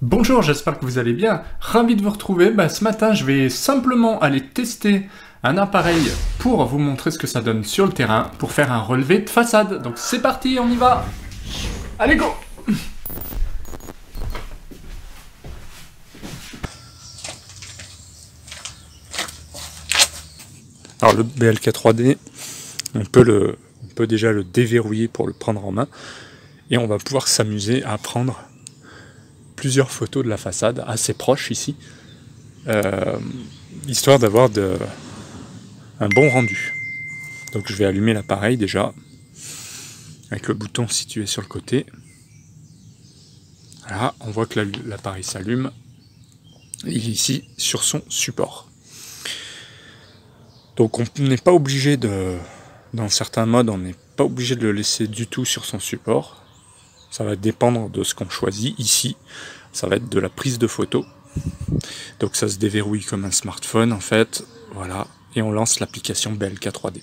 Bonjour, j'espère que vous allez bien. Ravi de vous retrouver. Ce matin, je vais simplement aller tester un appareil pour vous montrer ce que ça donne sur le terrain pour faire un relevé de façade. Donc c'est parti, on y va. Allez, go! Alors le BLK 3D, on peut déjà le déverrouiller pour le prendre en main et on va pouvoir s'amuser à prendre plusieurs photos de la façade assez proches ici, histoire d'avoir un bon rendu. Donc je vais allumer l'appareil déjà, avec le bouton situé sur le côté. Voilà, on voit que l'appareil s'allume. Il est ici sur son support. Donc on n'est pas obligé dans certains modes, on n'est pas obligé de le laisser du tout sur son support. Ça va dépendre de ce qu'on choisit. Ici, ça va être de la prise de photo. Donc ça se déverrouille comme un smartphone en fait. Voilà, et on lance l'application BLK 3D.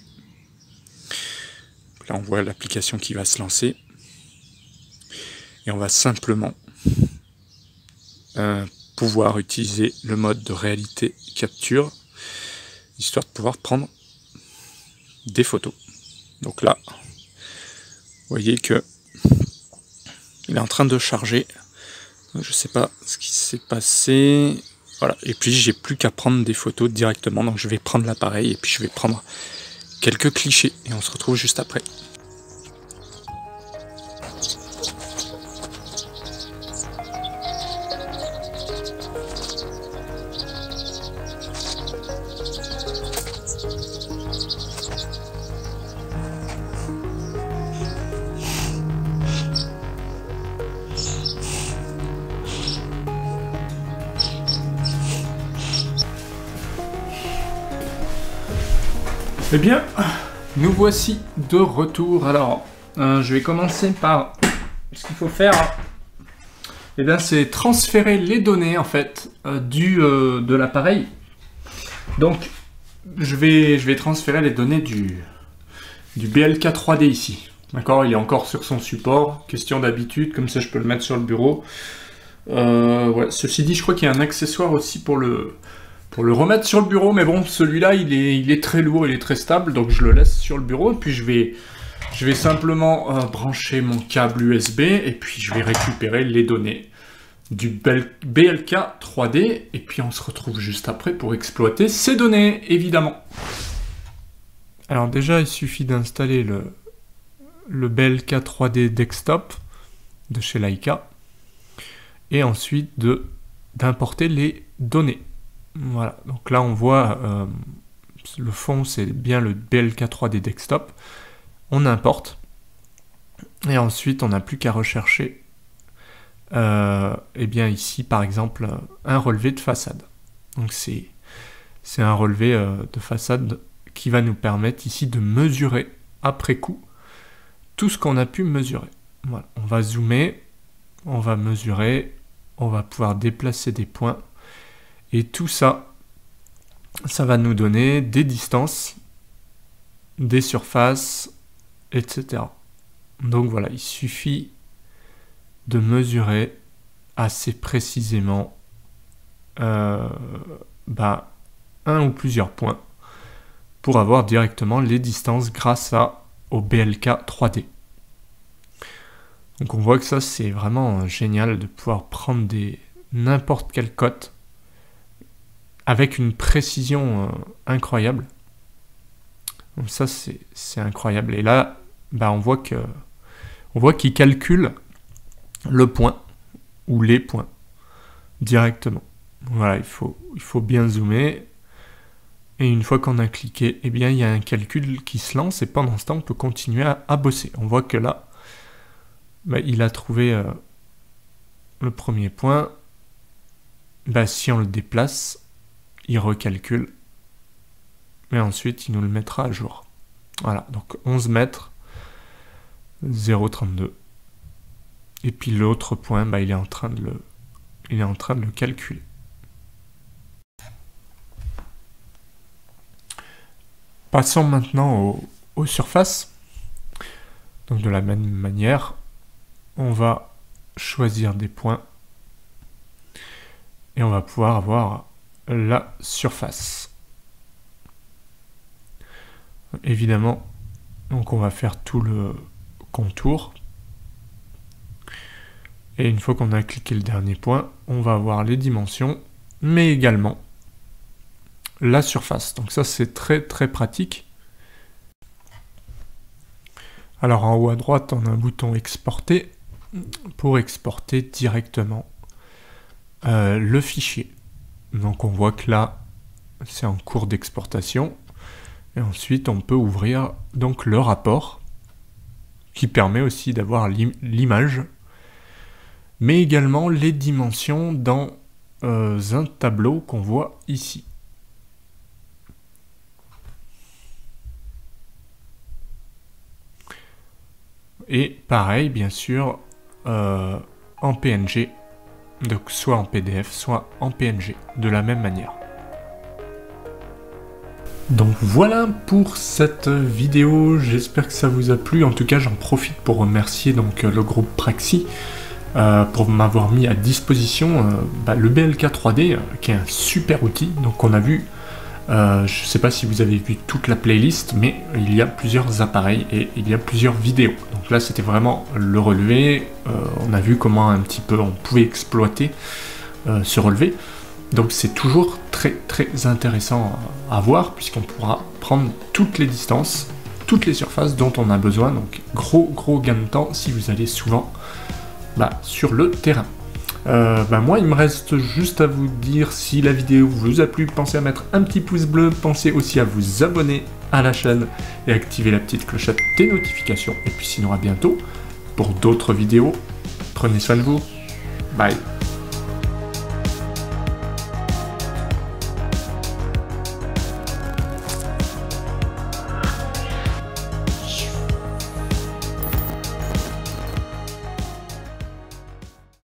Là on voit l'application qui va se lancer. Et on va simplement pouvoir utiliser le mode de réalité capture, histoire de pouvoir prendre des photos. Donc là, vous voyez que il est en train de charger. Je sais pas ce qui s'est passé. Voilà. Et puis j'ai plus qu'à prendre des photos directement. Donc je vais prendre l'appareil et puis je vais prendre quelques clichés. Et on se retrouve juste après. Eh bien, nous voici de retour. Alors, je vais commencer par ce qu'il faut faire. Eh bien, c'est transférer les données en fait de l'appareil. Donc, je vais transférer les données du BLK 3D ici. D'accord, il est encore sur son support. Question d'habitude, comme ça je peux le mettre sur le bureau. Ouais, ceci dit, je crois qu'il y a un accessoire aussi pour le remettre sur le bureau, mais bon, celui-là, il est très lourd, il est très stable, donc je le laisse sur le bureau, et puis je vais simplement brancher mon câble USB, et puis je vais récupérer les données du BLK 3D, et puis on se retrouve juste après pour exploiter ces données, évidemment. Alors déjà, il suffit d'installer le BLK 3D Desktop de chez Leica, et ensuite d'importer les données. Voilà, donc là on voit le fond, c'est bien le BLK 3D Desktop. On importe et ensuite on n'a plus qu'à rechercher et bien ici par exemple un relevé de façade. Donc c'est un relevé de façade qui va nous permettre ici de mesurer après coup tout ce qu'on a pu mesurer. Voilà, on va zoomer, on va mesurer, on va pouvoir déplacer des points. Et tout ça, ça va nous donner des distances, des surfaces, etc. Donc voilà, il suffit de mesurer assez précisément un ou plusieurs points pour avoir directement les distances grâce au BLK 3D. Donc on voit que ça c'est vraiment génial de pouvoir prendre n'importe quelle cote avec une précision incroyable. Donc ça c'est incroyable. Et là, on voit qu'il calcule le point ou les points directement. Voilà, il faut bien zoomer. Et une fois qu'on a cliqué, eh bien il y a un calcul qui se lance et pendant ce temps on peut continuer à bosser. On voit que là, il a trouvé le premier point. Si on le déplace, il recalcule, mais ensuite il nous le mettra à jour. Voilà, donc 11 mètres, 0,32. Et puis l'autre point, il est en train de le calculer. Passons maintenant aux surfaces. Donc de la même manière, on va choisir des points et on va pouvoir avoir la surface. Évidemment, donc on va faire tout le contour. Et une fois qu'on a cliqué le dernier point, on va avoir les dimensions, mais également la surface. Donc ça, c'est très très pratique. Alors en haut à droite, on a un bouton exporter pour exporter directement le fichier. Donc on voit que là, c'est en cours d'exportation. Et ensuite, on peut ouvrir donc le rapport qui permet aussi d'avoir l'image, mais également les dimensions dans un tableau qu'on voit ici. Et pareil, bien sûr, en PNG, donc soit en PDF, soit en PNG, de la même manière. Donc voilà pour cette vidéo, j'espère que ça vous a plu. En tout cas, j'en profite pour remercier donc le groupe Praxi pour m'avoir mis à disposition le BLK 3D, qui est un super outil. Donc on a vu, je ne sais pas si vous avez vu toute la playlist, mais il y a plusieurs appareils et il y a plusieurs vidéos. Donc là, c'était vraiment le relevé. On a vu comment un petit peu on pouvait exploiter ce relevé. Donc c'est toujours très très intéressant à voir, puisqu'on pourra prendre toutes les distances, toutes les surfaces dont on a besoin. Donc gros gain de temps si vous allez souvent sur le terrain. Moi, il me reste juste à vous dire, si la vidéo vous a plu, pensez à mettre un petit pouce bleu, pensez aussi à vous abonner à la chaîne et activer la petite clochette des notifications. Et puis sinon, à bientôt pour d'autres vidéos. Prenez soin de vous. Bye.